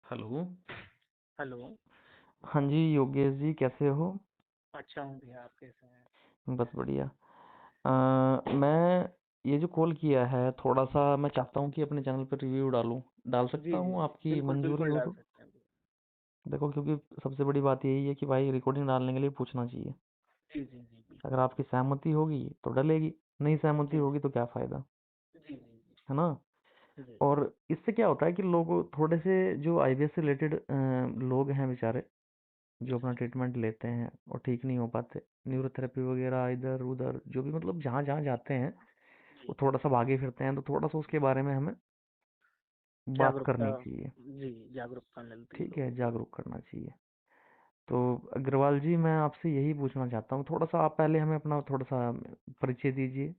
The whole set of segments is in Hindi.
हेलो। हेलो। हाँ जी, योगेश जी कैसे हो? अच्छा हूँ भैया, आप कैसे हैं? बस बढ़िया। मैं ये जो कॉल किया है, थोड़ा सा मैं चाहता हूँ कि अपने चैनल पर रिव्यू डालूं। डाल सकता जी जी हूँ? जी, आपकी बिल्कुल मंजूरी बिल्कुल हो डाल तो? सकते हैं भैया। देखो, क्योंकि सबसे बड़ी बात यही है कि भाई रिकॉर्डिंग डालने के लिए पूछना चाहिए। जी जी जी, अगर बिल्कुल। आपकी सहमति होगी तो डलेगी, नहीं सहमति जी होगी तो क्या फायदा, जी जी है ना? जी जी। और इससे क्या होता है कि लोग थोड़े से जो आईवीएफ से रिलेटेड लोग हैं बेचारे, जो अपना ट्रीटमेंट लेते हैं और ठीक नहीं हो पाते, न्यूरोथेरेपी वगैरह इधर उधर जो भी, मतलब जहाँ जहाँ जाते हैं जी, वो थोड़ा सा भागे फिरते हैं, तो थोड़ा सा उसके बारे में हमें बात जागरूकता। करनी चाहिए। जी, जागरूकता मिलती है ठीक है, लोगों को। जागरूक करना चाहिए। तो अग्रवाल जी, मैं आपसे यही पूछना चाहता हूँ, थोड़ा सा आप पहले हमें अपना थोड़ा सा परिचय दीजिए।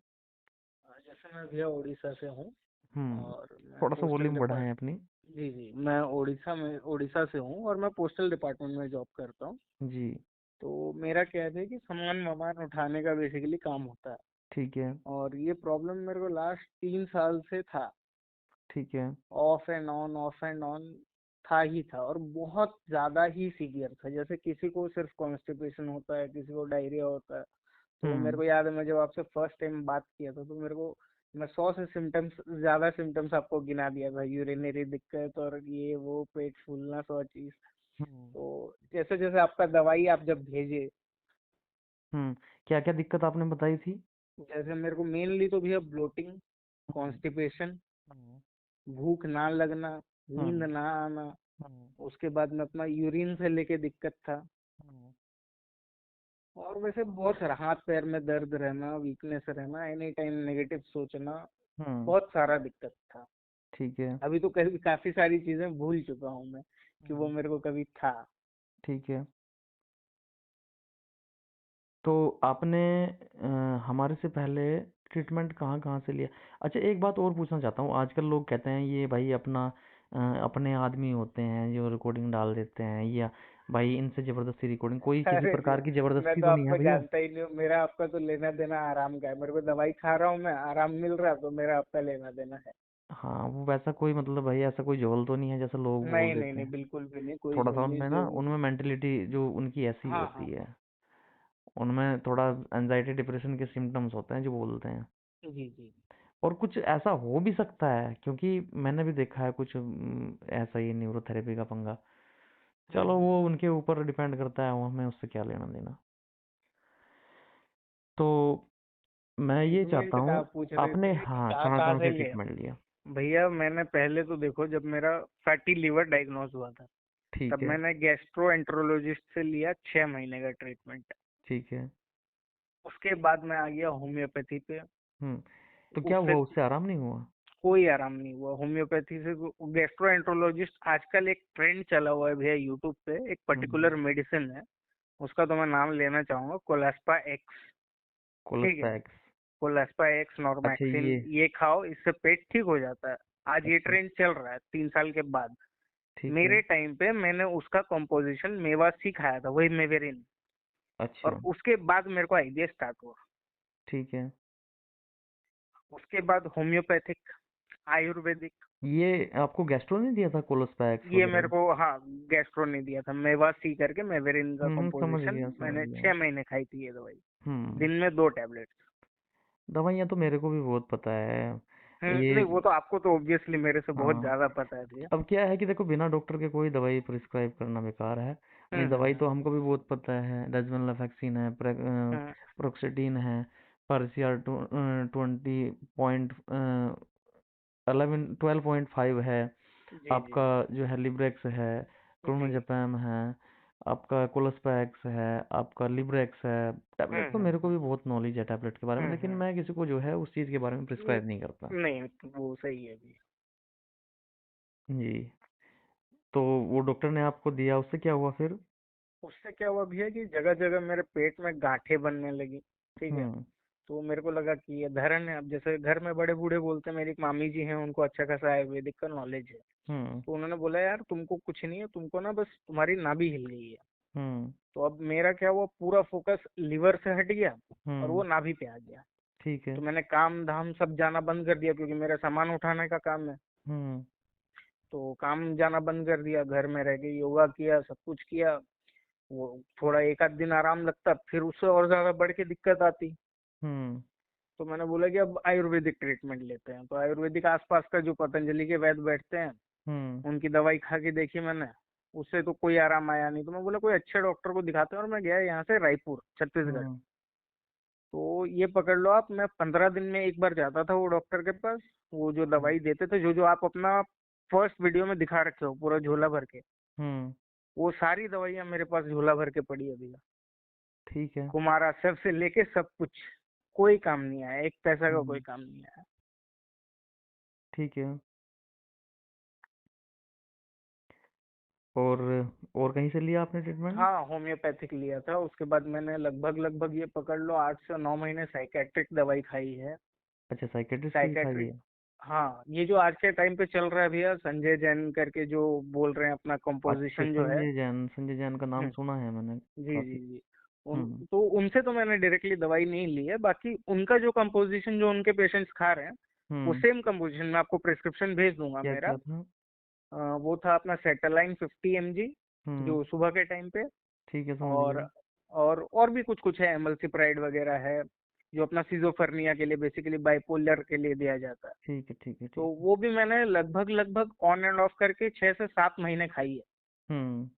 जैसे मैं भैया उड़ीसा से हूँ। और मैं थोड़ा सा पोस्टल वॉल्यूम डिपार्ट बढ़ाएं अपनी। जी जी, मैं उड़ीसा से हूँ और मैं पोस्टल डिपार्टमेंट में जॉब करता हूँ। जी। तो मेरा क्या है कि सामान वामान उठाने का बेसिकली काम होता है। ठीक है। और ये प्रॉब्लम मेरे को लास्ट 3 साल से था। ठीक है। ऑफ एंड ऑन था ही था, और बहुत ज्यादा ही सीवियर था। जैसे किसी को सिर्फ कॉन्स्टिपेशन होता है, किसी को डायरिया होता है। तो मेरे हम्म। को याद है, मैं जब आपसे फर्स्ट टाइम बात किया था तो मेरे को मैं 100 से सिम्टम्स, ज्यादा सिम्टम्स आपको गिना दिया था। यूरिनरी दिक्कत और ये वो, पेट फूलना, 100 चीज। हम्म। तो जैसे जैसे आपका दवाई आप जब भेजे, हम्म। क्या क्या दिक्कत आपने बताई थी? जैसे मेरे को मेनली तो भैया ब्लोटिंग, हम्म। कॉन्स्टिपेशन, हम्म। भूख ना लगना, नींद हम्म। ना आना। हम्म। उसके बाद में अपना यूरिन से लेके दिक्कत था। हम्म। और वैसे बहुत हाथ पैर में दर्द रहना, वीकनेस रहना, एनी टाइम नेगेटिव सोचना, हम्म। बहुत सारा दिक्कत था। ठीक है। अभी तो कभी काफी सारी चीजें भूल चुका हूँ मैं कि वो हम्म। मेरे को कभी था। ठीक है। तो आपने हमारे से पहले ट्रीटमेंट कहाँ कहाँ से लिया? अच्छा, एक बात और पूछना चाहता हूँ। आजकल लोग कहते हैं ये भाई अपना अपने आदमी होते हैं जो रिकॉर्डिंग डाल देते हैं, या भाई इनसे जबरदस्ती रिकॉर्डिंग, कोई किसी अरे प्रकार भैया, की मैं जबरदस्ती तो तो नहीं है आपको भैया? जानता ही नहीं हूँ। मेरा आपका तो लेना देना आराम का है। मेरे को दवाई खा रहा हूँ मैं, आराम मिल रहा है, तो मेरा आपका लेना देना है। हाँ, वो वैसा कोई, मतलब भाई ऐसा कोई झोल तो नहीं है जैसा लोग बोल नहीं नहीं देते नहीं, हैं? बिल्कुल भी नहीं, कोई थोड़ा सा झोल नहीं उनमें ना, जो। उनमें मेंटेलिटी जो उनकी ऐसी हाँ होती हाँ। है, उनमें थोड़ा एनजाइटी डिप्रेशन के सिम्टम्स होते हैं जो बोलते हैं। जी जी और कुछ ऐसा हो भी सकता है, क्योंकि मैंने भी देखा है कुछ ऐसा ही न्यूरोथेरेपी का पंगा। चलो, हम्म। वो उनके ऊपर डिपेंड करता है, वो हमें उससे क्या लेना देना। तो मैं ये चाहता ट्रीटमेंट का हूँ, आप पूछ रहे आपने थे कि हाँ कहाँ कहाँ कहाँ कहाँ से से लिया। ट्रीटमेंट लिया? भैया मैंने पहले तो देखो, जब मेरा फैटी लिवर डायग्नोज हुआ था, ठीक तब है। मैंने गैस्ट्रोएंटरोलॉजिस्ट से लिया 6 महीने का ट्रीटमेंट। ठीक है। उसके बाद मैं आ गया होम्योपैथी पे। हम्म। तो क्या उससे हुआ, उससे आराम नहीं हुआ? कोई आराम नहीं हुआ होम्योपैथी से। गैस्ट्रोएंटरोलॉजिस्ट आजकल एक ट्रेंड चला हुआ है भैया यूट्यूब पे, एक हम्म। पर्टिकुलर मेडिसिन है। उसका तो मैं नाम लेना चाहूंगा, कोलास्पा एक्स। ठीक है, कोलोस्पैक्स। कोलास्पा एक्स अच्छा नॉर्मैक्सिन, ये। ये खाओ, इससे पेट ठीक हो जाता है। आज ये अच्छा। ट्रेंड चल रहा है 3 साल के बाद। ठीक है। मेरे टाइम पे मैंने उसका कंपोजिशन मेवासी खाया था, वही मेवेरिन। और अच्छा। उसके बाद मेरे को आइडिया स्टार्ट हुआ। ठीक है। उसके बाद होम्योपैथिक, आयुर्वेदिक। ये आपको गैस्ट्रो ने दिया था कोलोस्पैक्स ये वगैरह मेरे ये? को, हाँ, गैस्ट्रो ने दिया था। मेवासी करके मेवेरिन का समझ कंपोजिशन, गया, समझ मैंने गया। 6 महीने खाई थी ये दवाई। हम्म। दिन में 2 टैबलेट। दवाइयाँ तो मेरे को भी बहुत पता है ये। नहीं, वो तो आपको तो ऑब्वियसली मेरे से बहुत हाँ। ज्यादा पता है भैया। अब क्या है कि देखो, बिना डॉक्टर के कोई दवाई प्रिस्क्राइब करना बेकार है। अभी दवाई हम्म तो हमको भी बहुत पता है, डेक्सामेथासोन है, हम्म प्रोक्सीडिन है, पार्सियल 12.5 है, जी जी आपका जो है लिब्रेक्स है, जी। क्लोनोजेपैम है, आपका कोलोस्पैक्स है, आपका लिब्रेक्स है। टैबलेट तो मेरे को भी बहुत नॉलेज है टैबलेट के बारे में, लेकिन हम्म। मैं किसी को जो है उस चीज़ के बारे में प्रिस्क्राइब नहीं करता। नहीं, वो सही है भैया। जी। तो वो डॉक्टर ने आपको दिया, उससे क्या हुआ फिर? उससे क्या हुआ भैया कि जगह जगह मेरे पेट में गांठें बनने लगी। ठीक है। हम्म। तो मेरे को लगा कि ये धरण है। अब जैसे घर में बड़े बूढ़े बोलते हैं, मेरी एक मामी जी हैं, उनको अच्छा खासा आयुर्वेदिक का नॉलेज है। हम्म। तो उन्होंने बोला, यार तुमको कुछ नहीं है, तुमको ना बस तुम्हारी नाभि हिल गई है। हम्म। तो अब मेरा क्या हुआ, पूरा फोकस लिवर से हट गया और वो हम्म। नाभि पे आ गया। ठीक है। तो मैंने काम धाम सब जाना बंद कर दिया, क्योंकि मेरा सामान उठाने का काम है। हम्म। तो काम जाना बंद कर दिया, घर में रह के योगा किया, सब कुछ किया। वो थोड़ा एक आध दिन आराम लगता, फिर उससे और ज्यादा बढ़ के दिक्कत आती। हम्म। तो मैंने बोला कि अब आयुर्वेदिक ट्रीटमेंट लेते हैं। तो आयुर्वेदिक आसपास का जो पतंजलि के वैद्य बैठते हैं, हम्म। उनकी दवाई खा के देखी मैंने, उससे तो कोई आराम आया नहीं। तो मैं बोला कोई अच्छे डॉक्टर को दिखाते हैं, और मैं गया यहाँ से रायपुर, छत्तीसगढ़। हम्म। तो ये पकड़ लो आप, मैं 15 दिन में एक बार जाता था वो डॉक्टर के पास। वो जो हम्म। दवाई देते थे, जो जो आप अपना फर्स्ट वीडियो में दिखा रखे हो, पूरा झोला भर के, हम्म। वो सारी दवाइयाँ मेरे पास झोला भर के पड़ी है भैया। ठीक है। कुमारा सब से लेके सब कुछ, कोई काम नहीं आया, एक पैसा का कोई हम्म। काम नहीं आया। ठीक है। और और कहीं से लिया आपने ट्रीटमेंट? हाँ, होम्योपैथिक लिया था। उसके बाद मैंने लगभग लगभग ये पकड़ लो 8 से 9 महीने साइकेट्रिक दवाई खाई है। अच्छा, साइकेट्रिस्ट की खाई साइकेट्रिक, है। हाँ, ये जो आज के टाइम पे चल रहा है भैया, संजय जैन करके जो बोल रहे हैं, अपना अच्छा, कंपोजिशन जो है। संजय जैन का नाम हम्म, सुना है मैंने जी काफी। जी जी। उन हम्म। तो उनसे तो मैंने डायरेक्टली दवाई नहीं ली है। बाकी उनका जो कंपोजिशन जो उनके पेशेंट्स खा रहे हैं, वो हम्म। सेम कंपोजिशन मैं आपको प्रिस्क्रिप्शन भेज दूंगा क्या मेरा। क्या था? वो था अपना सेटालाइन 50 mg, हम्म। जो सुबह के टाइम पे। ठीक है, समझ और गया। और भी कुछ कुछ है, एमल्सिप्राइड वगैरह है, जो अपना सिजोफर्निया के लिए, बेसिकली बाइपोलर के लिए दिया जाता है। ठीक है, ठीक है, तो ठीक है। वो भी मैंने लगभग लगभग ऑन एंड ऑफ करके 6 से 7 महीने खाई है। हम्म।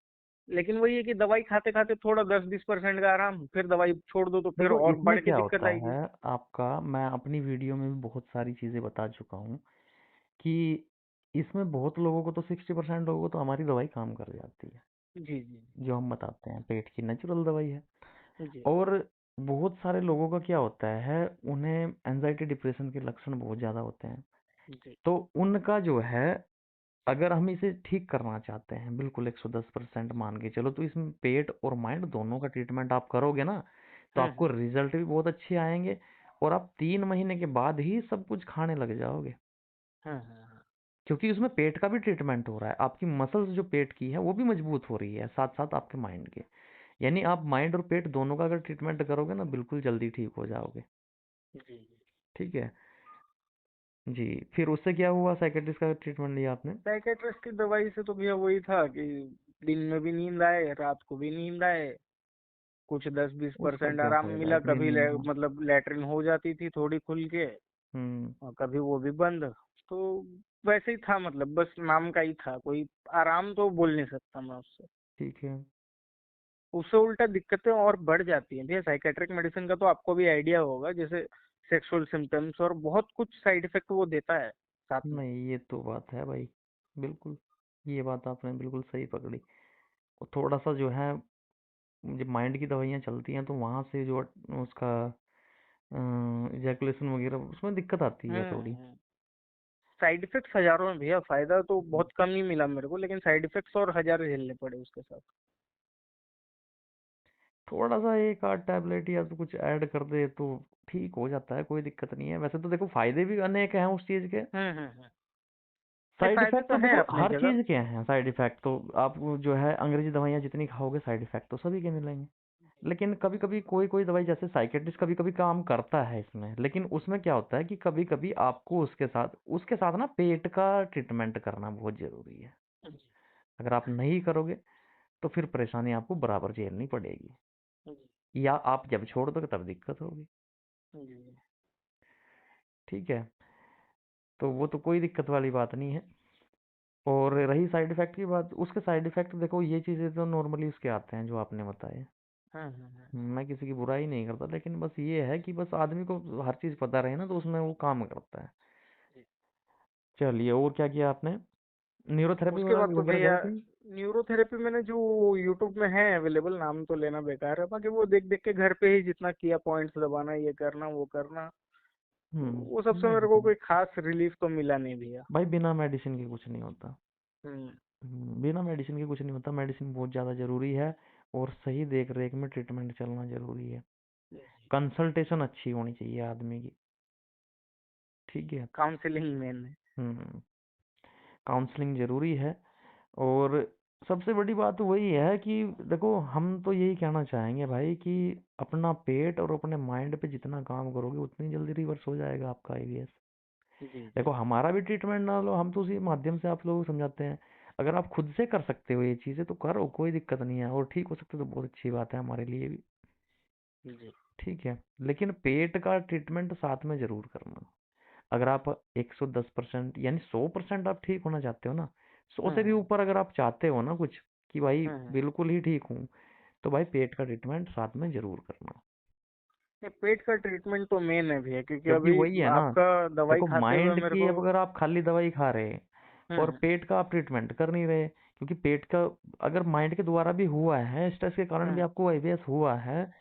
लेकिन वही है कि दवाई खाते खाते थोड़ा 10-20% का आराम, फिर दवाई छोड़ दो तो फिर देखो और इसमें बढ़ के क्या दिक्कत होता आएगी। है, आपका मैं अपनी वीडियो में भी बहुत सारी चीजें बता चुका हूँ कि इसमें बहुत लोगों को तो 60% लोगों को तो हमारी दवाई काम कर जाती है, जी जी जो हम बताते हैं पेट की नेचुरल दवाई है। जी और बहुत सारे लोगों का क्या होता है, उन्हें एंजाइटी डिप्रेशन के लक्षण बहुत ज़्यादा होते हैं। जी। तो उनका जो है, अगर हम इसे ठीक करना चाहते हैं बिल्कुल 110% मान के चलो, तो इसमें पेट और माइंड दोनों का ट्रीटमेंट आप करोगे ना, तो आपको हम्म। रिजल्ट भी बहुत अच्छे आएंगे। और आप 3 महीने के बाद ही सब कुछ खाने लग जाओगे, हाँ। क्योंकि उसमें पेट का भी ट्रीटमेंट हो रहा है। आपकी मसल्स जो पेट की है वो भी मजबूत हो रही है, साथ साथ आपके माइंड के। यानी आप माइंड और पेट दोनों का अगर ट्रीटमेंट करोगे ना, बिल्कुल जल्दी ठीक हो जाओगे। जी जी। ठीक है जी। फिर उससे क्या हुआ, साइकेट्रिस्ट का ट्रीटमेंट लिया आपने? साइकेट्रिस्ट की दवाई से तो भैया वही था कि दिन में भी नींद आए, रात को भी नींद आए। कुछ दस बीस उसका परसेंट क्या आराम फायदा है मिला, इतनी कभी नींद का? मतलब लेटरिन हो जाती थी थोड़ी खुल के, हम्म। और कभी वो भी बंद। तो वैसे ही था, मतलब बस नाम का ही था, कोई आराम तो बोल नहीं सकता मैं उससे। ठीक है। उससे उल्टा दिक्कतें और बढ़ जाती हैं भैया। साइकेट्रिक मेडिसिन का तो आपको भी आइडिया होगा, जैसे सेक्सुअल सिम्टम्स और बहुत कुछ साइड इफेक्ट वो देता है साथ में। नहीं, ये तो बात है भाई, बिल्कुल। ये बात आपने बिल्कुल सही पकड़ी। और थोड़ा सा जो है, जब माइंड की दवाइयाँ चलती हैं तो वहाँ से जो उसका इजैकुलेशन वगैरह उसमें दिक्कत आती है थोड़ी। हम्म। साइड इफेक्ट्स हजारों में भैया, फायदा तो बहुत कम ही मिला मेरे को, लेकिन साइड इफेक्ट्स और हजार झेलने पड़े उसके साथ। थोड़ा सा एक आध टैबलेट या तो कुछ ऐड कर दे तो ठीक हो जाता है, कोई दिक्कत नहीं है। वैसे तो देखो फायदे भी अनेक हैं उस चीज़ के। नहीं, साइड फायदे इफेक्ट तो तो हैं देखो अपनी हर जगह। चीज़ के हैं, साइड इफेक्ट तो आप जो है अंग्रेजी दवाइयाँ जितनी खाओगे साइड इफेक्ट तो सभी के मिलेंगे। लेकिन कभी कभी कोई कोई दवाई, जैसे साइकेट्रिस्ट कभी कभी काम करता है इसमें, लेकिन उसमें क्या होता है कि कभी कभी आपको उसके साथ ना पेट का ट्रीटमेंट करना बहुत जरूरी है। जी अगर आप नहीं करोगे तो फिर परेशानी आपको बराबर झेलनी पड़ेगी, जी या आप जब छोड़ दोगे तब दिक्कत होगी। जी। ठीक है, तो वो तो कोई दिक्कत वाली बात नहीं है। और रही साइड इफेक्ट की बात, उसके साइड इफेक्ट देखो, ये चीज़ें तो नॉर्मली उसके आते हैं जो आपने बताए। हाँ। मैं किसी की बुराई नहीं करता, लेकिन बस ये है कि बस आदमी को हर चीज़ पता रहे ना, तो उसमें वो काम करता है। जी। चलिए, और क्या किया आपने? न्यूरोथेरेपी उसके बाद वगैरह तो वगैरह भैया गए थे? न्यूरोथेरेपी मैंने जो यूट्यूब में है अवेलेबल, नाम तो लेना बेकार है, बाकी वो देख देख के घर पे ही जितना किया, पॉइंट्स दबाना, ये करना वो करना। तो वो सबसे मेरे को मेडिसिन। कोई खास रिलीफ तो मिला नहीं भैया। भाई बिना मेडिसिन के कुछ नहीं होता। हम्म। बिना मेडिसिन के कुछ नहीं होता, मेडिसिन बहुत ज़्यादा ज़रूरी है। और सही देख रेख में ट्रीटमेंट चलना ज़रूरी है। कंसल्टेशन अच्छी होनी चाहिए आदमी की। ठीक है। काउंसलिंग मेन है। हम्म। काउंसलिंग ज़रूरी है। और सबसे बड़ी बात वही है कि देखो, हम तो यही कहना चाहेंगे भाई कि अपना पेट और अपने माइंड पे जितना काम करोगे उतनी जल्दी रिवर्स हो जाएगा आपका आईबीएस। जी जी। देखो हमारा भी ट्रीटमेंट ना लो, हम तो उसी माध्यम से आप लोगों को समझाते हैं। अगर आप खुद से कर सकते हो ये चीज़ें तो करो, कोई दिक्कत नहीं है, और ठीक हो सकते हो तो बहुत अच्छी बात है हमारे लिए भी। जी। ठीक है, लेकिन पेट का ट्रीटमेंट साथ में ज़रूर करना। अगर आप 110% यानी 100% आप ठीक होना चाहते हो ना, 100 से भी हम्म ऊपर अगर आप चाहते हो ना कुछ, कि भाई हम्म। बिल्कुल ही ठीक हूँ, तो भाई पेट का ट्रीटमेंट साथ में ज़रूर करना। ये पेट का ट्रीटमेंट तो मेन है भैया, क्योंकि क्योंकि अभी वही है ना, आपका दवाई देखो खाते हुए माइंड मेरे की को। अब अगर आप खाली दवाई खा रहे हैं और हम्म। पेट का आप ट्रीटमेंट कर नहीं रहे, क्योंकि पेट का अगर माइंड के द्वारा भी हुआ है, स्ट्रेस के कारण भी हम्म। आपको आईबीएस हुआ है,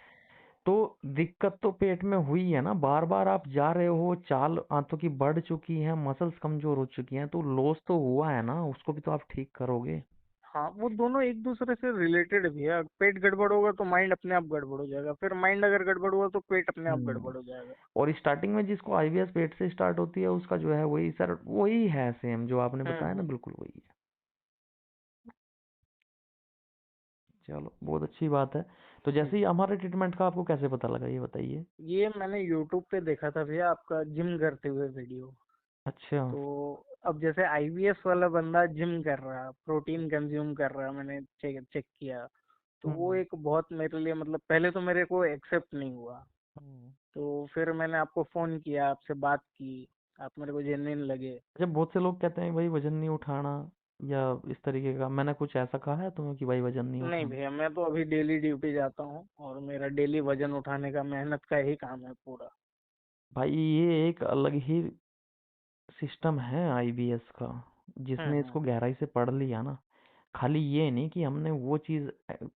तो दिक्कत तो पेट में हुई है ना। बार बार आप जा रहे हो, चाल आंतों की बढ़ चुकी है, मसल्स कमजोर हो चुकी हैं, तो लॉस तो हुआ है ना, उसको भी तो आप ठीक करोगे। हाँ, वो दोनों एक दूसरे से रिलेटेड भी है। पेट गड़बड़ होगा तो माइंड अपने आप गड़बड़ हो जाएगा, फिर माइंड अगर गड़बड़ हुआ तो पेट अपने आप हम्म। गड़बड़ हो जाएगा। और स्टार्टिंग में जिसको आईबीएस पेट से स्टार्ट होती है, उसका जो है वही सर, वही है सेम जो आपने बताया ना, हम्म। बिल्कुल वही है। चलो बहुत अच्छी बात है। तो जैसे ही जी। हमारे ट्रीटमेंट का आपको कैसे पता लगा, ये बताइए। ये मैंने यूट्यूब पे देखा था भैया, आपका जिम करते हुए वीडियो। अच्छा। तो अब जैसे आईबीएस वाला बंदा जिम कर रहा, प्रोटीन कंज्यूम कर रहा, मैंने चेक चेक किया। तो वो हम्म। एक बहुत मेरे लिए, मतलब पहले तो मेरे को एक्सेप्ट नहीं हुआ। हम्म। तो फिर मैंने आपको फोन किया, आपसे बात की, आप मेरे को जेन्युइन लगे। अच्छा, बहुत से लोग कहते हैं भाई वजन नहीं उठाना, या इस तरीके का, मैंने कुछ ऐसा कहा है तुम्हें कि भाई वजन नहीं नहीं उठाना? भैया, मैं तो अभी डेली ड्यूटी जाता हूँ और मेरा डेली वजन उठाने का, मेहनत का ही काम है पूरा। भाई ये एक अलग ही सिस्टम है आईबीएस का, जिसने हम्म। इसको गहराई से पढ़ लिया ना। खाली ये नहीं कि हमने वो चीज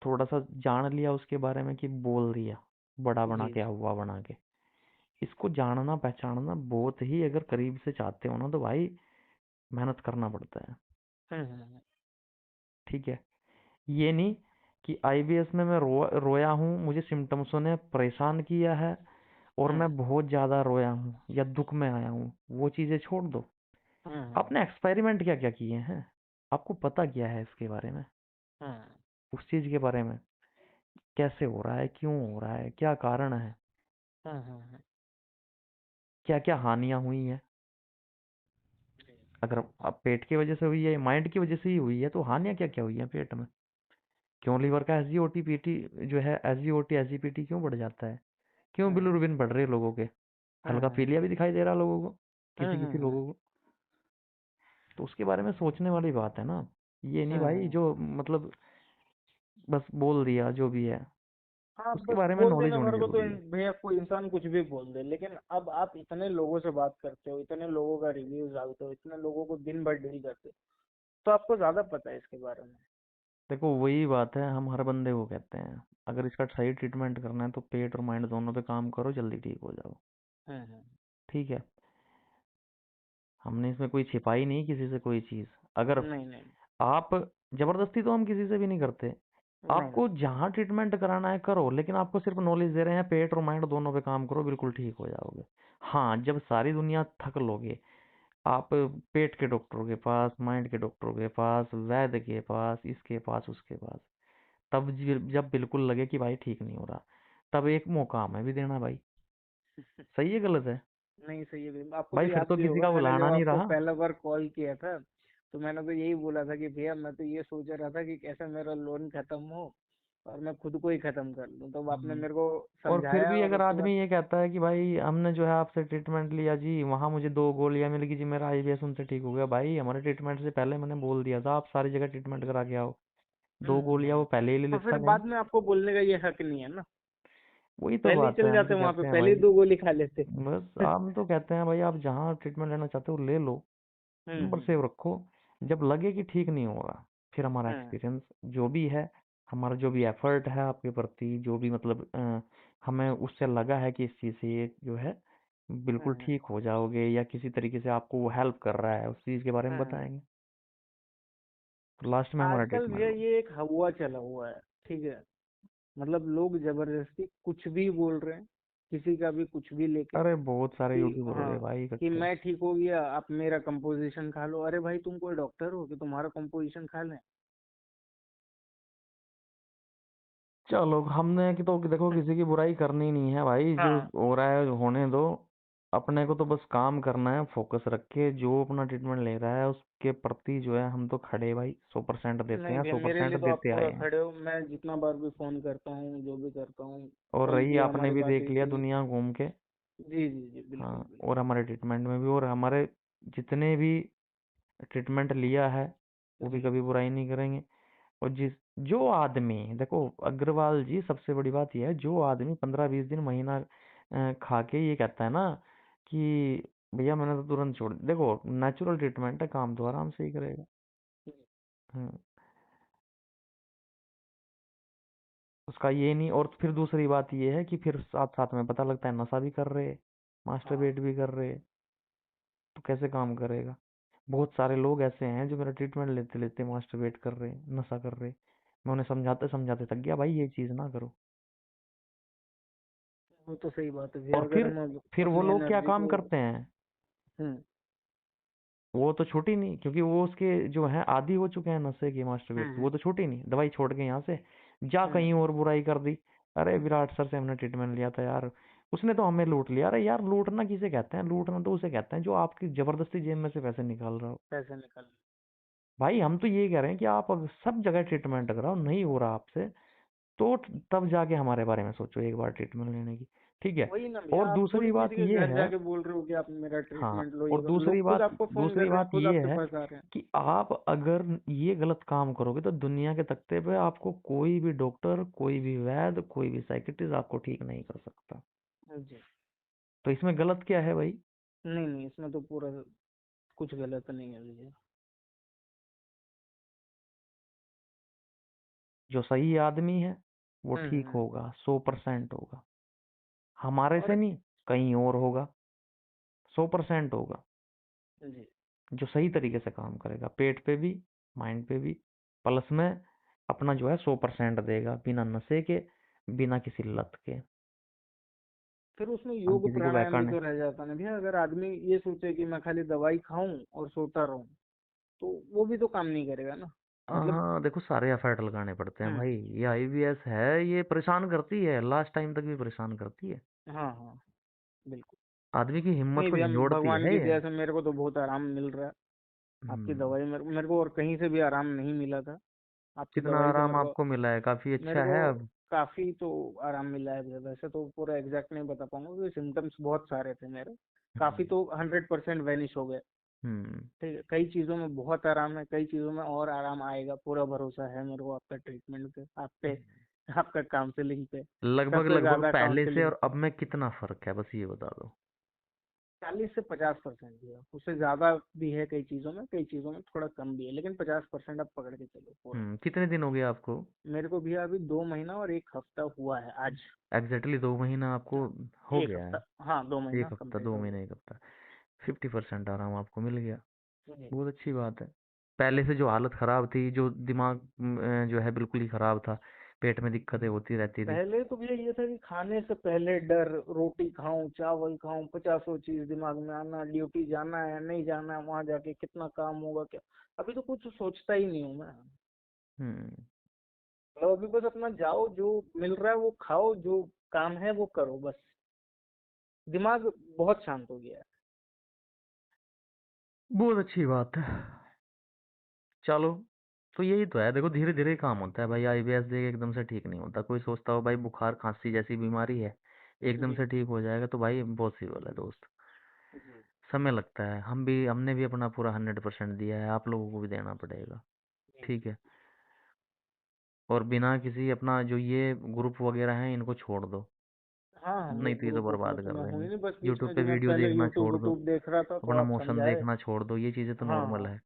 थोड़ा सा जान लिया उसके बारे में कि बोल दिया, बड़ा बना जी के जी। हुआ बना के। इसको जानना पहचानना बहुत ही, अगर करीब से चाहते हो ना, तो भाई मेहनत करना पड़ता है। हम्म। ठीक है, ये नहीं कि आईबीएस में मैं रोया हूँ, मुझे सिम्टम्सों ने परेशान किया है और हम्म मैं बहुत ज्यादा रोया हूँ या दुख में आया हूँ, वो चीजें छोड़ दो। हम्म। आपने एक्सपेरिमेंट क्या क्या किए हैं, आपको पता क्या है इसके बारे में, हम्म उस चीज के बारे में, कैसे हो रहा है, क्यों हो रहा है, क्या कारण है, हम्म। क्या क्या हानियां हुई हैं। अगर आप पेट की वजह से हुई है, माइंड की वजह से ही हुई है, तो हानियां क्या क्या हुई है पेट में। क्यों लीवर का एसजीओटी पीटी जो है, एसजीओटी एसजीपीटी क्यों बढ़ जाता है, क्यों हम्म बिलिरुबिन बढ़ रहे हैं लोगों के, हल्का हम्म। पीलिया भी दिखाई दे रहा है लोगों को, किसी किसी हम्म। लोगों को। तो उसके बारे में सोचने वाली बात है ना, ये नहीं भाई हम्म। जो मतलब बस बोल दिया जो भी है, हाँ, उसके बस बारे में बोल नॉलेज देना होनी मेरे को तो जरूरी है। भैया कोई इंसान कुछ भी बोल दे, लेकिन अब आप इतने लोगों से बात करते हो, इतने लोगों का रिव्यूज डालते हो, इतने लोगों को दिन भर डील करते हो, तो आपको ज्यादा पता है इसके बारे में। देखो वही बात है, हम हर बंदे को कहते हैं, अगर इसका सही ट्रीटमेंट करना है तो पेट और माइंड दोनों पे काम करो, जल्दी ठीक हो जाओ। हम्म। ठीक है, हमने इसमें कोई छिपाई नहीं किसी से कोई चीज़। अगर नहीं नहीं। आप, जबरदस्ती तो हम किसी से भी नहीं करते, नहीं आपको नहीं। जहाँ ट्रीटमेंट कराना है करो, लेकिन आपको सिर्फ नॉलेज दे रहे हैं, पेट और माइंड दोनों पे काम करो, बिल्कुल ठीक हो जाओगे। हाँ, जब सारी दुनिया थक लोगे, आप पेट के डॉक्टरों के पास, माइंड के डॉक्टरों के पास, वैद्य के पास, इसके पास उसके पास, तब जब बिल्कुल लगे कि भाई ठीक नहीं हो रहा, तब एक मौका हमें भी देना भाई। सही है गलत है? नहीं, सही है भैया। आपको तो भाई फिर याद तो भी किसी होगा, का मैंने जब बुलाना नहीं आपको रहा। पहला बार कॉल किया था, तो मैंने तो यही बोला था कि भैया मैं तो ये सोच रहा था कि कैसे मेरा लोन खत्म हो और मैं खुद को ही खत्म कर लूं। तो आपने हम्म। मेरे को और फिर समझाया भी और अगर उसके बाद। आदमी ये कहता है कि भाई हमने जो है आपसे ट्रीटमेंट लिया जी, वहां मुझे 2 गोलियां मिल गई जी, मेरा आईबीएस उनसे ठीक हो गया, भाई हमारे ट्रीटमेंट से पहले मैंने बोल दिया था आप सारी जगह ट्रीटमेंट करा के आओ। 2 गोलियां वो पहले ही ले और लेता फिर कहीं। बाद में आपको बोलने का ये हक नहीं है ना। वही तो पहले ही बात है, चल हम जाते तो वहां पे, कहते हैं पहले ही भाई, 2 गोली खा लेते। बस हम तो कहते हैं भाई आप जहाँ ट्रीटमेंट लेना चाहते हो ले लो, नंबर हम्म सेव रखो। जब लगे कि ठीक नहीं हो रहा, फिर हमारा हम्म एक्सपीरियंस जो भी है, हमारा जो भी एफर्ट है आपके प्रति, जो भी मतलब हमें उससे लगा है कि इस चीज़ से ये जो है बिल्कुल हम्म। ठीक हो जाओगे, या किसी तरीके से आपको वो हेल्प कर रहा है, उस चीज़ के बारे में हम्म। बताएंगे। तो लास्ट में हमारा आजकल ट्रीटमेंट भैया लो। ये एक हवा चला हुआ है, ठीक है। मतलब लोग जबरदस्ती कुछ भी बोल रहे हैं, किसी का भी कुछ भी लेके, अरे बहुत सारे कि यूट्यूबर हो हाँ, गए भाई कि इकट्ठे। मैं ठीक हो गया, आप मेरा कंपोजिशन खा लो। अरे भाई, तुम कोई डॉक्टर हो कि तुम्हारा कंपोजिशन खा लें? चलो हमने कि तो देखो किसी की बुराई करनी नहीं है भाई, जो हाँ। हो रहा है होने दो। अपने को तो बस काम करना है, फोकस रख के जो अपना ट्रीटमेंट ले रहा है उसके प्रति जो है हम तो खड़े भाई, 100% देते नहीं हैं, भैया, सौ मेरे परसेंट लिए तो आप देते आए पूरा हैं। खड़े हो। मैं जितना बार भी फोन करता हूँ, जो भी करता हूँ, और कल रही भी आपने हमारी भी बात देख हुई लिया थी। दुनिया घूम के। जी जी जी, बिल्कुल हाँ, बिल्कुल। और हमारे ट्रीटमेंट में भी, और हमारे जितने भी ट्रीटमेंट लिया है वो भी जी कभी बुराई नहीं करेंगे। और जो आदमी, देखो अग्रवाल जी, सबसे बड़ी बात यह है, जो आदमी 15-20 दिन, महीना खा के ये कहता है ना कि भैया मैंने तो तुरंत छोड़, देखो नेचुरल ट्रीटमेंट है, काम तो आराम से ही करेगा। जी। हम्म, उसका ये नहीं। और फिर दूसरी बात ये है कि फिर साथ साथ में पता लगता है नशा भी कर रहे, हाँ। मास्टरबेट भी कर रहे, तो कैसे काम करेगा। बहुत सारे लोग ऐसे हैं जो मेरा ट्रीटमेंट लेते लेते मास्टरबेट कर रहे, नशा कर रहे। मैं उन्हें समझाते समझाते थक गया, भाई ये चीज ना करो। वो तो सही बात है भैया, और अगर फिर हम फिर वो अपनी लोग क्या एनर्जी काम को। करते हैं, हम्म। वो तो छूटी नहीं, क्योंकि वो उसके जो है आदी हो चुके हैं नशे के, मास्टरबेट के, हम्म। वो तो छूटी नहीं, दवाई छोड़ के यहाँ से जा हम्म। कहीं और बुराई कर दी। अरे विराट सर से हमने ट्रीटमेंट लिया था यार, उसने तो हमें लूट लिया। अरे यार लूटना किसे कहते हैं, लूटना तो उसे कहते हैं जो आपकी जबरदस्ती जेब में से पैसे निकाल रहा हो। पैसे निकल। भाई हम तो ये कह रहे हैं कि आप अगर सब जगह ट्रीटमेंट कराओ, नहीं हो रहा आपसे तो तब जाके हमारे बारे में सोचो एक बार ट्रीटमेंट लेने की। ठीक है। वही ना भैया, और आप थोड़ी दूसरी किसी बात के ये घर है, जाके बोल रहे हो कि आप मेरा हाँ, ट्रीटमेंट लो, ये और करो। लोग खुद आपको फोन कर दूसरी रहे हैं, बात खुद ये आपके है पास आ रहे हैं। कि आप अगर ये गलत काम करोगे तो दुनिया के तख्ते पे आपको कोई भी डॉक्टर, कोई भी वैद्य, कोई भी साइकियाट्रिस्ट आपको ठीक नहीं कर सकता। जी। तो इसमें गलत क्या है भाई। नहीं नहीं, इसमें तो पूरा कुछ गलत नहीं है भैया। जो सही आदमी है वो ठीक हम्म। होगा, 100% होगा। हमारे से और। नहीं, कहीं और होगा, 100% होगा। जी। जो सही तरीके से काम करेगा, पेट पे भी, माइंड पे भी, प्लस में अपना जो है 100% देगा, बिना नशे के, बिना किसी लत के। फिर उसमें हम योग किसी को प्राणायाम बहका भी नहीं। तो रह जाता ना भैया। अगर आदमी ये सोचे कि मैं खाली दवाई खाऊं और सोता रहूं, तो वो भी तो काम नहीं करेगा ना। मतलब। हाँ देखो, सारे एफर्ट लगाने पड़ते हैं हम्म। भाई। ये आईबीएस है, ये परेशान करती है, लास्ट टाइम तक भी परेशान करती है। हाँ हाँ, बिल्कुल। आदमी की हिम्मत नहीं को भैया, झंझोड़ती भगवान है की ये। दया से मेरे को तो बहुत आराम मिल रहा है। आपकी हम्म। दवाई मेरे को और कहीं से भी आराम नहीं मिला था। आपकी कितना दवाई से आराम आपको मिला है? काफी मेरे अच्छा को है अब। काफी तो आराम मिला है भैया। वैसे तो पूरा एग्जैक्ट नहीं बता पाऊंगा क्योंकि सिम्टम्स बहुत सारे थे मेरे। काफी हम्म। तो 100% वैनिश हो गए। हम्म। ठीक है, कई चीजों में बहुत आराम है, कई चीजों में और आराम आएगा। पूरा भरोसा है मेरे को आपका ट्रीटमेंट पे, आप पे, आपका काउंसलिंग पे। लगभग सबसे लगभग ज्यादा पहले से काउंसलिंग। और अब में कितना फर्क है, बस ये बता दो। 40 से 50% भी है, उससे ज्यादा भी है कई चीजों में, कई चीजों में थोड़ा कम भी है, लेकिन 50% आप पकड़ के चलो पूरा। कितने दिन हो गए आपको? मेरे को भी अभी 2 महीना और 1 हफ्ता हुआ है आज। एग्जैक्टली 2 महीना आपको हो एक गया है? हफ्ता हाँ, 2 महीना एक हफ्ता, कंप्लीट दो हो गया। महीने, एक हफ्ता। 50% आराम आपको मिल गया। जी। बहुत अच्छी बात है। पहले से जो हालत खराब थी, जो दिमाग जो है बिल्कुल ही खराब था, पेट में दिक्कतें होती रहती थी। पहले तो भैया ये था कि खाने से पहले डर, रोटी खाऊं, चावल खाऊं, पचासों चीज दिमाग में आना, ड्यूटी जाना है नहीं जाना है, वहां जाके कितना काम होगा क्या। अभी तो कुछ सोचता ही नहीं हूँ मैं। हम्म। मतलब अभी बस अपना जाओ, जो मिल रहा है वो खाओ, जो काम है वो करो बस। दिमाग बहुत शांत हो गया है। बहुत अच्छी बात है। चलो, तो यही तो है, देखो धीरे धीरे काम होता है भाई। आईबीएस देख एकदम से ठीक नहीं होता। कोई सोचता हो भाई बुखार खांसी जैसी बीमारी है, एकदम जी से ठीक हो जाएगा, तो भाई इम्पॉसिबल है दोस्त। जी समय लगता है। हमने भी अपना पूरा 100% दिया है, आप लोगों को भी देना पड़ेगा। जी। ठीक है। और बिना किसी अपना जो ये ग्रुप वगैरह हैं इनको छोड़ दो, हाँ हाँ, नहीं वो तो ये तो ग्रुप में बर्बाद तो कर मैं हूँ ही देंगे। नहीं। बस बीच यूट्यूब में पे जो मैं वीडियो पहले देखना यूट्यूब छोड़ दो, यूट्यूब देख रहा था, तो अपना आप मोशन समझाए। देखना छोड़ दो, ये चीज़ें तो हाँ नॉर्मल हाँ। है।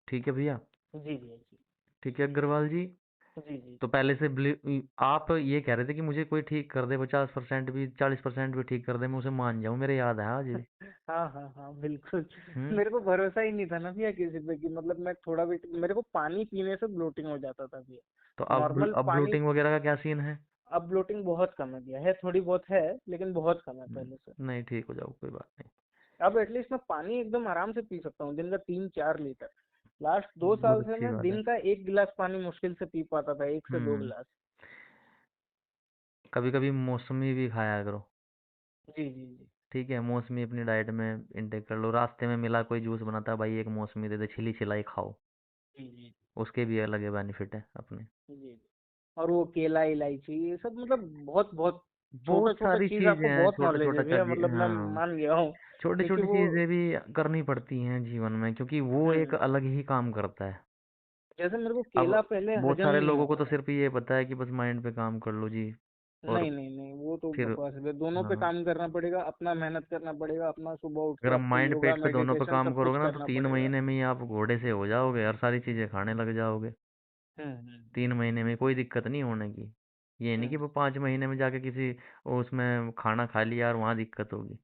ठीक है भैया। जी जी जी। ठीक है अग्रवाल जी। जी जी। तो पहले से आप ये कह रहे थे कि मुझे कोई ठीक कर दे, 50% भी, 40% भी ठीक कर दे, मैं उसे मान जाऊं, मेरे याद है आज भी। हाँ हाँ हाँ, बिल्कुल। हम्म। मेरे को भरोसा ही नहीं था ना भैया किसी पे कि मतलब मैं थोड़ा भी, मेरे को पानी पीने से ब्लोटिंग हो जाता था तो भैया, नॉर्मल अब पानी। ब्लोटिंग वगैरह का क्या सीन है? अब ब्लोटिंग बहुत कम है भैया, है थोड़ी बहुत है, लेकिन बहुत कम है पहले से। नहीं, ठीक हो जाओ, कोई बात नहीं। अब एटलीस्ट मैं पानी एकदम आराम से पी सकता हूँ, दिन का 3-4 लीटर। लास्ट दो बहुत साल से अच्छी मैं बात है। दिन का 1 गिलास पानी मुश्किल से पी पाता था, 1 से 2 हम्म। गिलास। कभी कभी मौसमी भी खाया करो। जी जी जी ठीक है, मौसमी अपनी डाइट में इंटेक कर लो। रास्ते में मिला कोई जूस बनाता है, भाई एक मौसमी दे दे, छिली छिलाई खाओ। जी जी उसके भी अलग बेनिफिट है अपने। जी जी। और वो केला इलायची ये सब मतलब बहुत बहुत छोटा बहुत छोटा सारी चीज चीजें आपको हैं, बहुत छोटा नॉलेज छोटा है भैया, चल, मतलब मैं हाँ, मान गया हूँ। छोटी क्योंकि छोटी वो चीजें भी करनी पड़ती हैं जीवन में, क्योंकि वो एक हम्म, अलग ही काम करता है। जैसे मेरे को अब केला पहले बहुत हजम सारे नहीं लोगों को होता तो था। सिर्फ ये पता है कि बस माइंड पे काम कर लो जी, और नहीं नहीं नहीं, वो तो फिर, बकवास है, दोनों पे हाँ, काम करना पड़ेगा, अपना मेहनत करना पड़ेगा, अपना सुबह उठ के अगर हम आपको माइंड योगा पेट पे दोनों पे मेडिटेशन काम सब कुछ करोगे ना, तो करना तीन पड़ेगा। महीने में ही आप घोड़े से हो जाओगे और सारी चीजें खाने लग जाओगे। हम्म। 3 महीने में कोई दिक्कत नहीं होने की। ये नहीं हम्म। कि वो 5 महीने में जाके किसी उसमें खाना खा लिया और वहां दिक्कत होगी।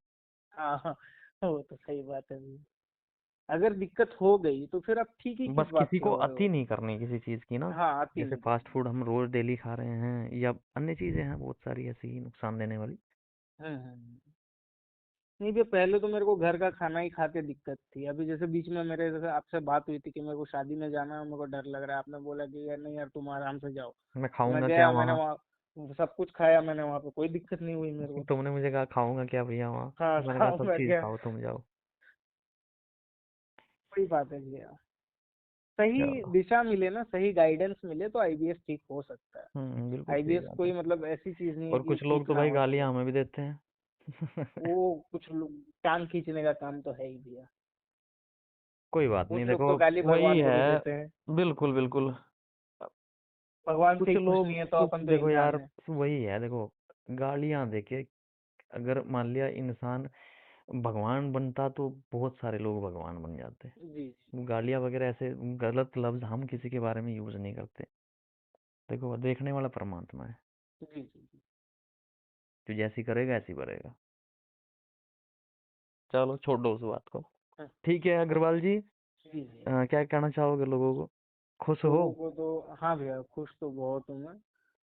हाँ हाँ, वो तो सही बात है भैया। अगर दिक्कत हो गई तो फिर आप ठीक ही किस बस बात किसी के को हो रहे अति हो। नहीं करनी किसी चीज की ना। हाँ, आती जैसे नहीं फास्ट करनी। फूड हम रोज डेली खा रहे हैं, या अन्य चीजें हैं बहुत सारी ऐसी ही नुकसान देने वाली। नहीं भैया, पहले तो मेरे को घर का खाना ही खा के दिक्कत थी, अभी जैसे बीच में मेरे जैसे आपसे बात हुई थी कि मेरे को शादी में जाना है, मेरे को डर लग रहा है, आपने बोला कि यार नहीं यार तुम आराम से जाओ। मैं तो मैं खाऊंगा क्या गया, मैंने वहाँ? वहाँ सब कुछ खाया, मैंने वहाँ पे कोई दिक्कत नहीं हुई मेरे को तो। तुमने मुझे कहा खाऊंगा क्या भैया वहाँ, हाँ, तो मैंने कहा सब खाऊंगा चीज क्या, खाओ तुम जाओ। वही बात है भैया। सही चलो। दिशा मिले ना, सही गाइडेंस मिले तो आईबीएस ठीक हो सकता है। बिल्कुल सही आईबीएस बात है। कोई मतलब ऐसी चीज नहीं है और कि कुछ लोग ठीक तो ना भाई हो गालियां सके। हमें भी देते हैं। वो कुछ लोग टांग खींचने का काम तो है ही भैया। कोई बात नहीं, कुछ लोग देखो तो गाली वही भगवान को भी है। देते हैं। बिल्कुल बिल्कुल। भगवान से कुछ ही खुश लोग, नहीं है तो कुछ अपन तो देखो इंसान यार, है। वही है देखो, गालियां देके अगर मान लिया इंसान भगवान बनता तो बहुत सारे लोग भगवान बन जाते। जी जी गालियां वगैरह ऐसे गलत लफ्ज हम किसी के बारे में यूज नहीं करते। देखो देखने वाला परमात्मा है, जी जी जी। जो जैसी करेगा ऐसी भरेगा। चलो छोड़ो उस बात को। हाँ, ठीक है अग्रवाल जी, जी जी। क्या कहना चाहोगे लोगों को? खुश हो? लोगों को तो हाँ भैया, खुश तो बहुत हूँ मैं।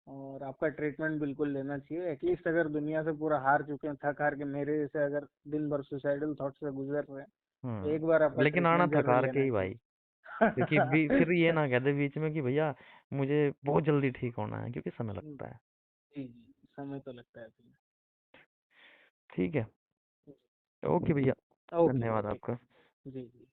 और आपका ट्रीटमेंट बिल्कुल लेना चाहिए, एटलीस्ट अगर दुनिया से पूरा हार चुके हैं, थक हार के मेरे जैसे अगर दिन भर सुसाइडल थॉट से गुजर रहे हैं, तो एक बार आपका लेकिन आना ट्रीटमेंट जरूर थकार के लेना ही भाई, क्योंकि चाहिए। फिर ये ना कह दे बीच में कि भैया मुझे बहुत जल्दी ठीक होना है, क्योंकि समय लगता है। जी जी, समय तो लगता है भैया। ठीक है। ओके भैया, ओके भैया, धन्यवाद ठीक। आपका। जी जी।